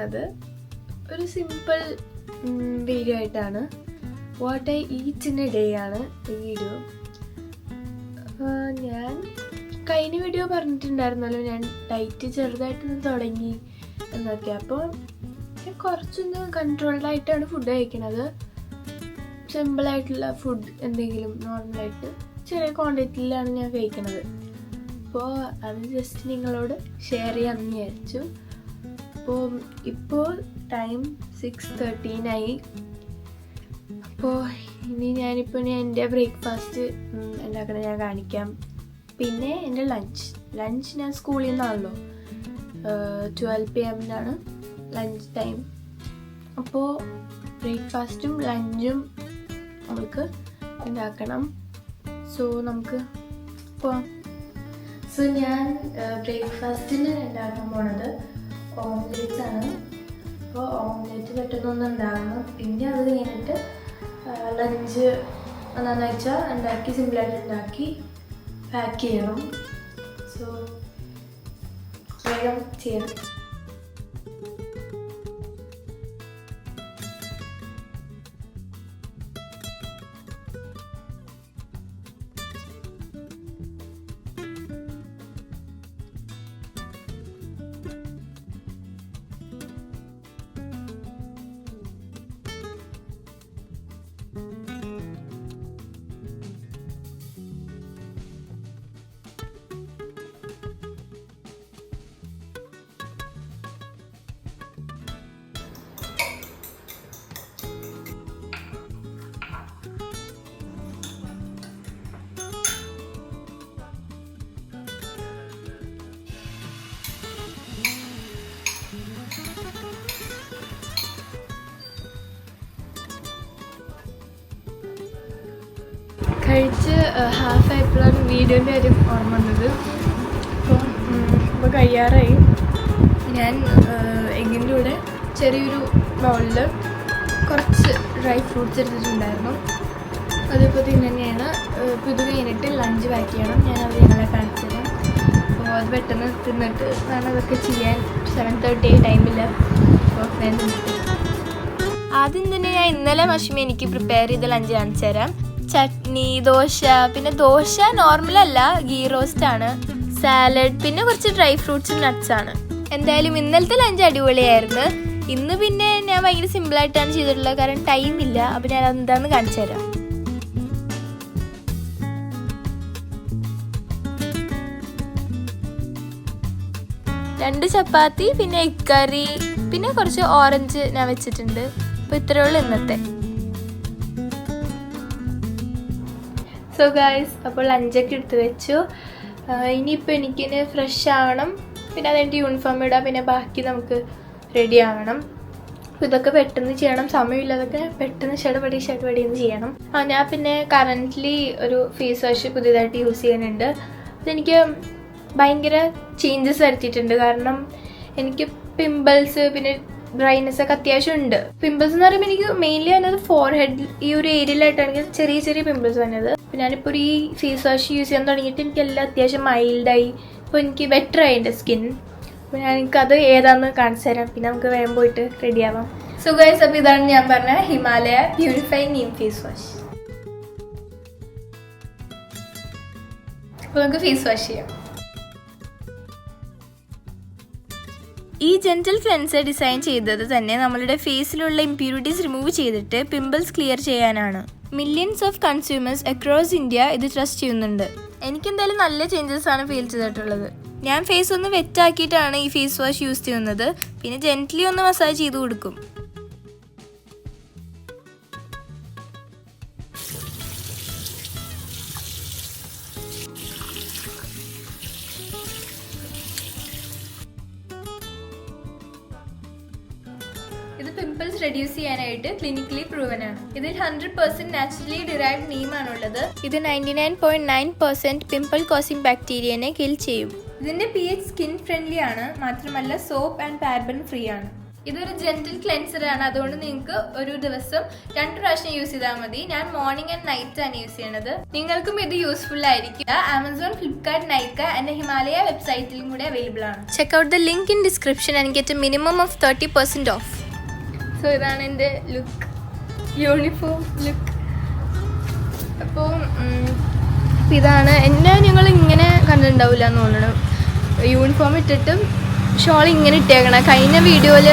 ചെയ്യുന്നത് ഒരു simple video ആയിട്ടാണ്. What I eat in A day ആണ് ഈ വീഡിയോ. ഞാൻ കഴിഞ്ഞ വീഡിയോ പറഞ്ഞിട്ടുണ്ടായിരുന്നല്ലോ ഞാൻ ഡയറ്റ് ചെറുതായിട്ടൊന്ന് തുടങ്ങി എന്നൊക്കെ. അപ്പോൾ ഞാൻ കുറച്ചൊന്ന് കൺട്രോൾഡായിട്ടാണ് ഫുഡ് കഴിക്കുന്നത്. സിമ്പിളായിട്ടുള്ള ഫുഡ് എന്തെങ്കിലും നോർമലായിട്ട് ചെറിയ ക്വാണ്ടിറ്റിയിലാണ് ഞാൻ കഴിക്കുന്നത്. അപ്പോൾ അത് ജസ്റ്റ് നിങ്ങളോട് ഷെയർ ചെയ്യാമെന്ന് വിചാരിച്ചു. ഇപ്പോൾ ടൈം 6:13 അപ്പോൾ ഇനി ഞാനിപ്പോൾ എൻ്റെ ബ്രേക്ക്ഫാസ്റ്റ് ഉണ്ടാക്കണത് ഞാൻ കാണിക്കാം. പിന്നെ എൻ്റെ ലഞ്ച് ഞാൻ സ്കൂളിൽ നിന്നാണല്ലോ 12 PM ലഞ്ച് ടൈം. അപ്പോൾ ബ്രേക്ക്ഫാസ്റ്റും ലഞ്ചും നമുക്ക് ഉണ്ടാക്കണം. നമുക്ക് പോവാം. ഞാൻ ബ്രേക്ക്ഫാസ്റ്റിന് ഉണ്ടാക്കാൻ പോണത് ഓംലെറ്റ് ആണ്. അപ്പോൾ ഓംലെറ്റ് പെട്ടെന്നൊന്നും ഉണ്ടാകണം. പിന്നെ അത് കഴിഞ്ഞിട്ട് ലഞ്ച് എന്താണെന്ന് വെച്ചാൽ ഉണ്ടാക്കി സിമ്പിളായിട്ട് ഉണ്ടാക്കി പാക്ക് ചെയ്യണം. വേഗം ചെയ്യണം. കഴിച്ച് ഹാഫ് ആയപ്പോഴാണ് വീഡിയോൻ്റെ കാര്യം ഓർമ്മ വന്നത്. അപ്പോൾ കഴിയാറായി. ഞാൻ എഗ്ഗിൻ്റെ കൂടെ ചെറിയൊരു ബൗളിൽ കുറച്ച് ഡ്രൈ ഫ്രൂട്ട്സ് എടുത്തിട്ടുണ്ടായിരുന്നു. അതിപ്പോൾ തന്നെയാണ്. ഇപ്പോൾ ഇത് കഴിഞ്ഞിട്ട് ലഞ്ച് പാക്ക് ചെയ്യണം. ഞാൻ അത് ഞങ്ങളെ കാണിച്ചു തരാം. അപ്പോൾ അത് പെട്ടെന്ന് തിന്നിട്ട് വേണം അതൊക്കെ ചെയ്യാൻ. 7:30 ടൈമില്ല. അപ്പോൾ ഞാൻ ആദ്യം തന്നെ ഞാൻ ഇന്നലെ മഷ്മി എനിക്ക് പ്രിപ്പയർ ചെയ്ത ലഞ്ച് കാണിച്ചു തരാം. ചട്നി, ദോശ, പിന്നെ ദോശ നോർമലല്ല, ഗീ റോസ്റ്റ് ആണ്, സാലഡ്, പിന്നെ കുറച്ച് ഡ്രൈ ഫ്രൂട്ട്സും നട്ട്സാണ്. എന്തായാലും ഇന്നലത്തെ ലഞ്ച് അടിപൊളിയായിരുന്നു. ഇന്ന് പിന്നെ ഞാൻ ഭയങ്കര സിമ്പിളായിട്ടാണ് ചെയ്തിട്ടുള്ളത്, കാരണം ടൈം ഇല്ല. അപ്പം ഞാൻ എന്താണെന്ന് കാണിച്ചു തരാം. രണ്ട് ചപ്പാത്തി, പിന്നെ എഗ് കറി, പിന്നെ കുറച്ച് ഓറഞ്ച് ഞാൻ വെച്ചിട്ടുണ്ട്. അപ്പോൾ ഇത്രയേ ഉള്ളൂ ഇന്നത്തെ. ഗായ്സ്, അപ്പോൾ ലഞ്ചൊക്കെ എടുത്ത് വെച്ചു. ഇനിയിപ്പോൾ എനിക്കിന് ഫ്രഷ് ആവണം. പിന്നെ അതെൻ്റെ യൂണിഫോം ഇടാം. പിന്നെ ബാക്കി നമുക്ക് റെഡി ആവണം. അപ്പോൾ ഇതൊക്കെ പെട്ടെന്ന് ചെയ്യണം. സമയമില്ലാതൊക്കെ പെട്ടെന്ന് ഷടപടിയെന്ന് ചെയ്യണം. ഞാൻ പിന്നെ കറൻ്റ്ലി ഒരു ഫേസ് വാഷ് പുതിയതായിട്ട് യൂസ് ചെയ്യുന്നുണ്ട്. അതെനിക്ക് ഭയങ്കര ചേഞ്ചസ് വരുത്തിയിട്ടുണ്ട്. കാരണം എനിക്ക് പിമ്പിൾസ് പിന്നെ ഡ്രൈനെസ് ഒക്കെ അത്യാവശ്യം ഉണ്ട്. പിമ്പിൾസ് എന്ന് പറയുമ്പോൾ എനിക്ക് മെയിൻലി വന്നത് ഫോർഹെഡ് ഈ ഒരു ഏരിയയിലായിട്ടാണ് എനിക്ക് ചെറിയ പിമ്പിൾസ് വന്നത്. അപ്പോൾ ഞാനിപ്പോൾ ഈ ഫേസ് വാഷ് യൂസ് ചെയ്യാൻ തുടങ്ങിയിട്ട് എനിക്കെല്ലാം അത്യാവശ്യം മൈൽഡായി. ഇപ്പോൾ എനിക്ക് ബെറ്റർ ആയി എൻ്റെ സ്കിൻ. അപ്പോൾ എനിക്കത് ഏതാണെന്ന് കാണിച്ചു തരാം. പിന്നെ നമുക്ക് വേഗം പോയിട്ട് റെഡി ആവാം. ഗൈസ്, അപ്പോൾ ഇതാണ് ഞാൻ പറഞ്ഞ Himalaya purify neem face wash. അപ്പോൾ നമുക്ക് ഫേസ് വാഷ് ചെയ്യാം. ഈ ജെന്റൽ ക്ലെൻസർ ഡിസൈൻ ചെയ്തത് തന്നെ നമ്മളുടെ ഫേസിലുള്ള ഇംപ്യൂരിറ്റീസ് റിമൂവ് ചെയ്തിട്ട് പിമ്പിൾസ് ക്ലിയർ ചെയ്യാനാണ്. Millions of consumers across India ഇത് ട്രസ്റ്റ് ചെയ്യുന്നുണ്ട്. എനിക്കെന്തായാലും നല്ല ചേഞ്ചസ് ആണ് ഫീൽ ചെയ്തിട്ടുള്ളത്. ഞാൻ ഫേസ് ഒന്ന് വെറ്റാക്കിയിട്ടാണ് ഈ ഫേസ് വാഷ് യൂസ് ചെയ്യുന്നത്. പിന്നെ ജെന്റ്ലി ഒന്ന് മസാജ് ചെയ്ത് കൊടുക്കും. ഇത് പിമ്പിൾസ് റെഡ്യൂസ് ചെയ്യാനായിട്ട് ക്ലിനിക്കലി പ്രൂവൻ ആണ്. ഇതിൽ 100% നാച്ചുറലി ഡിറൈവ്ഡ് നീമാണുള്ളത്. ഇത് 99.9% പിമ്പിൾ കോസിംഗ് ബാക്ടീരിയനെ കിൽ ചെയ്യും. ഇതിന്റെ pH സ്കിൻ ഫ്രണ്ട്ലി ആണ്. മാത്രമല്ല സോപ്പ് ആൻഡ് പാരബൻ ഫ്രീ ആണ്. ഇതൊരു ജെന്റിൽ ക്ലെൻസറാണ്, അതുകൊണ്ട് നിങ്ങൾക്ക് ഒരു ദിവസം 2 പ്രാവശ്യം യൂസ് ചെയ്താൽ മതി. ഞാൻ മോർണിംഗ് ആൻഡ് നൈറ്റ് ആണ് യൂസ് ചെയ്യണത്. നിങ്ങൾക്കും ഇത് യൂസ്ഫുൾ ആയിരിക്കും. ആമസോൺ, ഫ്ലിപ്കാർട്ട്, നൈക്ക ആൻഡ് ഹിമാലയ വെബ്സൈറ്റിലും കൂടെ അവൈലബിൾ ആണ്. Check out the link in description and get A minimum of 30% of. So ഇതാണ് എൻ്റെ ലുക്ക്, യൂണിഫോം ലുക്ക്. അപ്പോൾ ഇതാണ് എന്നെ നിങ്ങൾ ഇങ്ങനെ കണ്ടിട്ടുണ്ടാവില്ല എന്ന് തോന്നുന്നു. യൂണിഫോം ഇട്ടിട്ടും ഷോൾ ഇങ്ങനെ ഇട്ടേക്കണം. കഴിഞ്ഞ വീഡിയോയിൽ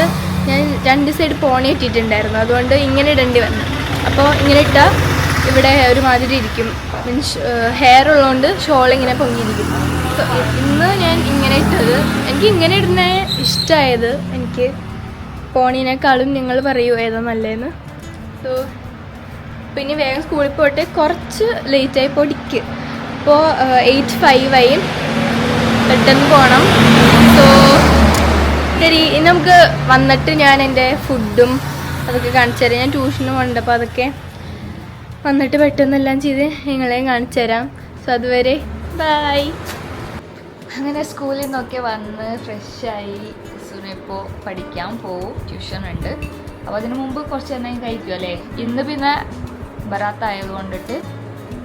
ഞാൻ 2 സൈഡ് പോണി ഇട്ടിട്ടുണ്ടായിരുന്നു, അതുകൊണ്ട് ഇങ്ങനെ ഇടേണ്ടി വന്നു. അപ്പോൾ ഇങ്ങനെ ഇട്ടാൽ ഇവിടെ ഒരുമാതിരി ഇരിക്കും, മീൻസ് ഹെയർ ഉള്ളതുകൊണ്ട് ഷോൾ ഇങ്ങനെ പൊങ്ങിയിരിക്കും. സോ ഇന്ന് ഞാൻ ഇങ്ങനെ ഇട്ടത്. എനിക്ക് ഇങ്ങനെ ഇടുന്ന ഇഷ്ടമായത്. എനിക്ക് പോണീനേക്കാളും നിങ്ങൾ പറയൂ ഏതാ നല്ലതെന്ന്. സോ പിന്നെ വേഗം സ്കൂളിൽ പോയിട്ട് കുറച്ച് ലേറ്റായി പൊടിക്ക്. ഇപ്പോൾ 8:05 ആയി, പെട്ടെന്ന് പോകണം. സോ ശരി, ഇനി നമുക്ക് വന്നിട്ട് ഞാൻ എൻ്റെ ഫുഡും അതൊക്കെ കാണിച്ചു തരാം. ഞാൻ ട്യൂഷനും ഉണ്ട്, അപ്പോൾ അതൊക്കെ വന്നിട്ട് പെട്ടെന്നെല്ലാം ചെയ്ത് നിങ്ങളെയും കാണിച്ചു തരാം. സോ അതുവരെ ബൈ. അങ്ങനെ സ്കൂളിൽ നിന്നൊക്കെ വന്ന് ഫ്രഷായി ഇപ്പോൾ പഠിക്കാൻ പോവും, ട്യൂഷൻ ഉണ്ട്. അപ്പോൾ അതിന് മുമ്പ് കുറച്ച് എന്തെങ്കിലും കഴിക്കും അല്ലേ. ഇന്ന് പിന്നെ ബറാത്തായത് കൊണ്ടിട്ട്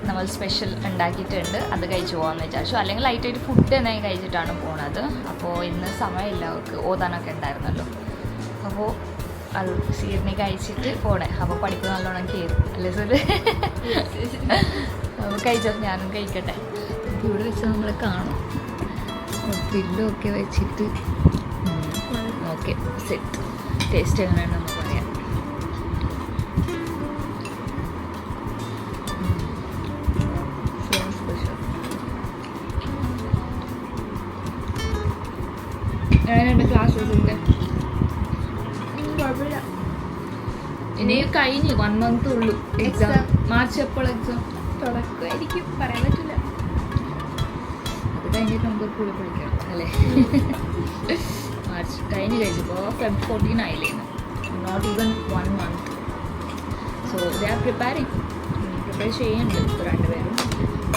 നമ്മൾ സ്പെഷ്യൽ ഉണ്ടാക്കിയിട്ടുണ്ട്, അത് കഴിച്ച് പോകാമെന്ന് വിചാരിച്ചു. അല്ലെങ്കിൽ ലൈറ്റായിട്ട് ഫുഡ് എന്തെങ്കിലും കഴിച്ചിട്ടാണ് പോണത്. അപ്പോൾ ഇന്ന് സമയമില്ല, അവർക്ക് ഓതാനൊക്കെ ഉണ്ടായിരുന്നല്ലോ. അപ്പോൾ അത് സീറിനെ കഴിച്ചിട്ട് പോണേ. അപ്പോൾ പഠിപ്പ് നല്ലോണം കയറും അല്ലേ സാർ? അപ്പോൾ കഴിച്ചോ, ഞാനും കഴിക്കട്ടെ. ഇവിടെ വെച്ച് നമ്മൾ കാണും പില്ലൊക്കെ വെച്ചിട്ട്. Okay, set. ടേസ്റ്റ് എങ്ങനെയാണെന്ന് പറയാം. എങ്ങനെയുണ്ട് ക്ലാസ്സസിൻ്റെ? കുഴപ്പമില്ല. ഇനി കഴിഞ്ഞ് 1 മന്ത് ഉള്ളൂ എക്സാം. മാർച്ച് എപ്പോൾ എക്സാം തുടക്കമായിരിക്കും, പറയാൻ പറ്റില്ല. അത് കഴിഞ്ഞിട്ട് നമുക്ക് കൂടെ പഠിക്കാം അല്ലേ? മാർച്ച് കഴിഞ്ഞപ്പോൾ Feb 14 ആയില്ലേ, not even 1 month. So they are prepare ചെയ്യുന്നുണ്ട് 2 പേരും.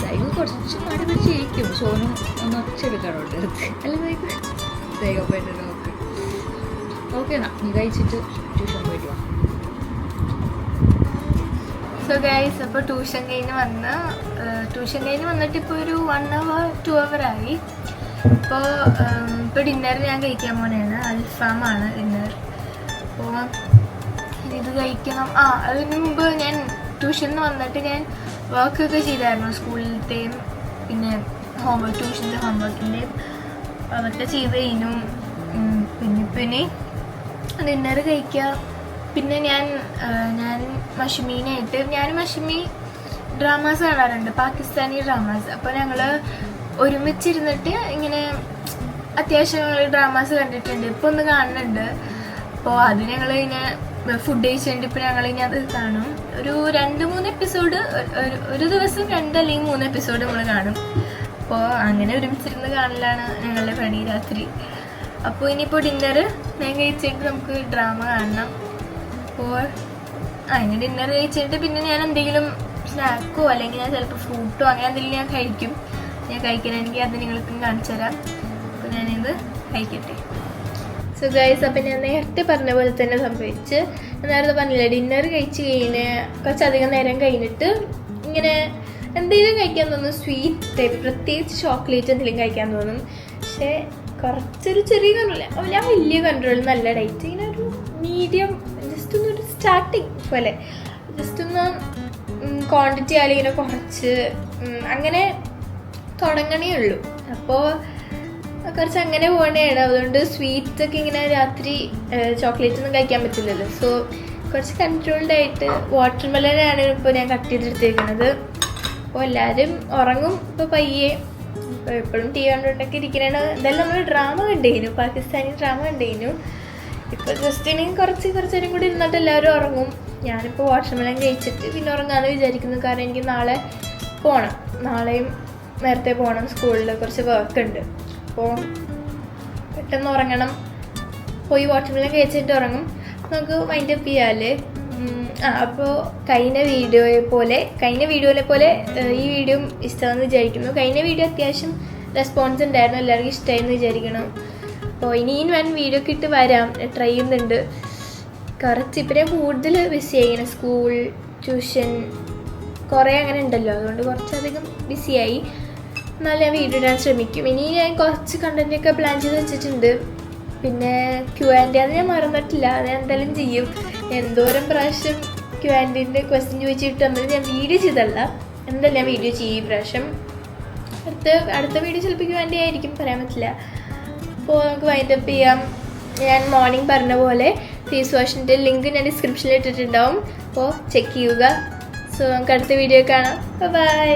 ദൈവം കുറച്ച് മടി പിടിച്ചിരിക്കും. സോനും ഒന്ന് ഒച്ചെടുക്കാറുണ്ട് അല്ലേ ദൈവം? ദൈവം പോയിട്ട് നോക്ക്. ഓക്കെ എന്നാ, നീ കഴിച്ചിട്ട് ട്യൂഷൻ പോയിട്ട് വാ. സോ ഗൈസ്, അപ്പോൾ ട്യൂഷൻ കഴിഞ്ഞ് വന്നിട്ട് ഇപ്പോൾ ഒരു 1 hour 2 hour ആയി. ഇപ്പോൾ ഡിന്നർ ഞാൻ കഴിക്കാൻ പോണെയാണ്. അൽഫാമാണ് ഡിന്നർ. അപ്പോൾ ഇത് കഴിക്കണം. അതിന് മുമ്പ് ഞാൻ ട്യൂഷനിൽ നിന്ന് വന്നിട്ട് ഞാൻ വർക്കൊക്കെ ചെയ്തായിരുന്നു, സ്കൂളിലത്തെയും പിന്നെ ട്യൂഷൻ്റെ ഹോംവർക്കിൻ്റെയും അതൊക്കെ ചെയ്ത് കഴിഞ്ഞു. പിന്നെ ഡിന്നർ കഴിക്കുക. പിന്നെ ഞാൻ മഷുമീനായിട്ട് മഷുമി ഡ്രാമാസ് കാണാറുണ്ട്, പാകിസ്ഥാനി ഡ്രാമാസ്. അപ്പോൾ ഞങ്ങൾ ഒരുമിച്ചിരുന്നിട്ട് ഇങ്ങനെ അത്യാവശ്യം ഡ്രാമാസ് കണ്ടിട്ടുണ്ട്. ഇപ്പോൾ ഒന്ന് കാണുന്നുണ്ട്. അപ്പോൾ അത് ഞങ്ങൾ ഇങ്ങനെ ഫുഡ് കഴിച്ചിട്ടുണ്ട്. ഇപ്പോൾ ഞങ്ങളിനി അത് കാണും. ഒരു 2-3 എപ്പിസോഡ്, ഒരു ദിവസം 2 അല്ലെങ്കിൽ 3 എപ്പിസോഡ് നമ്മൾ കാണും. അപ്പോൾ അങ്ങനെ ഒരുമിച്ചിരുന്ന് കാണലാണ് ഞങ്ങളുടെ പണി രാത്രി. അപ്പോൾ ഇനിയിപ്പോൾ ഡിന്നർ ഞാൻ കഴിച്ചിട്ട് നമുക്ക് ഡ്രാമ കാണണം. അപ്പോൾ അതിന് ഡിന്നർ കഴിച്ചിട്ട് പിന്നെ ഞാൻ എന്തെങ്കിലും സ്നാക്കോ അല്ലെങ്കിൽ ഞാൻ ചിലപ്പോൾ ഫ്രൂട്ടോ അങ്ങനെ എന്തെങ്കിലും ഞാൻ കഴിക്കും. ഞാൻ കഴിക്കണമെങ്കിൽ അത് നിങ്ങൾക്കും കാണിച്ചു തരാം. അപ്പോൾ ഞാനിത് കഴിക്കട്ടെ. സോ ഗൈസ്, അപ്പം ഞാൻ നേരത്തെ പറഞ്ഞ പോലെ തന്നെ സംഭവിച്ച്. നേരത്തെ പറഞ്ഞില്ല, ഡിന്നർ കഴിച്ച് കഴിഞ്ഞ് കുറച്ചധികം നേരം കഴിഞ്ഞിട്ട് ഇങ്ങനെ എന്തെങ്കിലും കഴിക്കാൻ തോന്നും, സ്വീറ്റ് ടൈപ്പ്, പ്രത്യേകിച്ച് ചോക്ലേറ്റ് എന്തെങ്കിലും കഴിക്കാൻ തോന്നും. പക്ഷേ കുറച്ചൊരു ചെറിയ കൺട്രോൾ, ഞാൻ വലിയ കൺട്രോൾ നല്ല ഡയറ്റ്, ഇങ്ങനെ ഒരു മീഡിയം, ജസ്റ്റ് ഒന്നൊരു സ്റ്റാർട്ടിങ് പോലെ, ജസ്റ്റ് ഒന്ന് ക്വാണ്ടിറ്റി ആയാലും ഇങ്ങനെ കുറച്ച് അങ്ങനെ തുടങ്ങണേ ഉള്ളൂ. അപ്പോൾ കുറച്ച് അങ്ങനെ പോകണേയാണ്. അതുകൊണ്ട് സ്വീറ്റ്സ് ഒക്കെ ഇങ്ങനെ രാത്രി ചോക്ലേറ്റ് ഒന്നും കഴിക്കാൻ പറ്റില്ലല്ലോ. സോ കുറച്ച് കൺട്രോൾഡ് ആയിട്ട് വാട്ടർ മെലനാണ് ഇപ്പോൾ ഞാൻ കട്ട് ചെയ്തെടുത്തേക്കുന്നത്. അപ്പോൾ എല്ലാവരും ഉറങ്ങും ഇപ്പോൾ പയ്യെ. ഇപ്പോൾ എപ്പോഴും ടി വി കണ്ടുകൊണ്ടൊക്കെ ഇരിക്കണേണ്. എന്തായാലും നമ്മൾ ഡ്രാമ കണ്ടേനു, പാകിസ്ഥാനി ഡ്രാമ കണ്ടേനു. ഇപ്പോൾ ജസ്റ്റ് ഇനി കുറച്ച് നേരം കൂടി ഇരുന്നിട്ട് എല്ലാവരും ഉറങ്ങും. ഞാനിപ്പോൾ വാട്ടർ മെലൻ കഴിച്ചിട്ട് പിന്നെ ഉറങ്ങാമെന്ന് വിചാരിക്കുന്നു. കാരണം എനിക്ക് നാളെ പോകണം, നാളെയും നേരത്തെ പോകണം, സ്കൂളിൽ കുറച്ച് വർക്ക് ഉണ്ട്. അപ്പോൾ പെട്ടെന്ന് ഉറങ്ങണം. പോയി വാട്ടർ മെലൻ കഴിച്ചിട്ട് ഉറങ്ങും. നമുക്ക് വൈൻഡ് അപ്പ് ചെയ്യാമല്ലേ? അപ്പോൾ കഴിഞ്ഞ വീഡിയോയിലെ പോലെ ഈ വീഡിയോ ഇഷ്ടമാണെന്ന് വിചാരിക്കുന്നു. കഴിഞ്ഞ വീഡിയോ അത്യാവശ്യം റെസ്പോൺസ് ഉണ്ടായിരുന്നു, എല്ലാവർക്കും ഇഷ്ടമായെന്ന് വിചാരിക്കണം. അപ്പോൾ ഇനിയും ഞാൻ വീഡിയോ ഒക്കെ ഇട്ട് വരാം, ട്രൈ ചെയ്യുന്നുണ്ട്. കുറച്ച് ഇപ്പം ഞാൻ കൂടുതൽ ബിസിയായി, ഇങ്ങനെ സ്കൂൾ, ട്യൂഷൻ കുറേ അങ്ങനെ ഉണ്ടല്ലോ, അതുകൊണ്ട് കുറച്ചധികം ബിസിയായി. എന്നാലും ഞാൻ വീഡിയോ ഇടാൻ ശ്രമിക്കും. ഇനി ഞാൻ കുറച്ച് കണ്ടൻറ്റൊക്കെ പ്ലാൻ ചെയ്ത് വെച്ചിട്ടുണ്ട്. പിന്നെ Q&A അത് ഞാൻ മറന്നിട്ടില്ല, അത് ഞാൻ എന്തായാലും ചെയ്യും. എന്തോരം പ്രാവശ്യം Q&Aൻ്റെ ക്വസ്റ്റ്യൻ ചോദിച്ചിട്ട് നമ്മൾ ഞാൻ വീഡിയോ ചെയ്തല്ല, എന്തായാലും ഞാൻ വീഡിയോ ചെയ്യും ഈ പ്രാവശ്യം. അടുത്ത വീഡിയോ ചിലപ്പോൾ Q&A ആയിരിക്കും, പറയാൻ പറ്റില്ല. അപ്പോൾ നമുക്ക് വൈൻഡപ്പ് ചെയ്യാം. ഞാൻ മോർണിംഗ് പറഞ്ഞ പോലെ ഫേസ് വാഷിൻ്റെ ലിങ്ക് ഞാൻ ഡിസ്ക്രിപ്ഷനിൽ ഇട്ടിട്ടുണ്ടാവും, അപ്പോൾ ചെക്ക് ചെയ്യുക. സോ നമുക്ക് അടുത്ത വീഡിയോ കാണാം. ബൈ.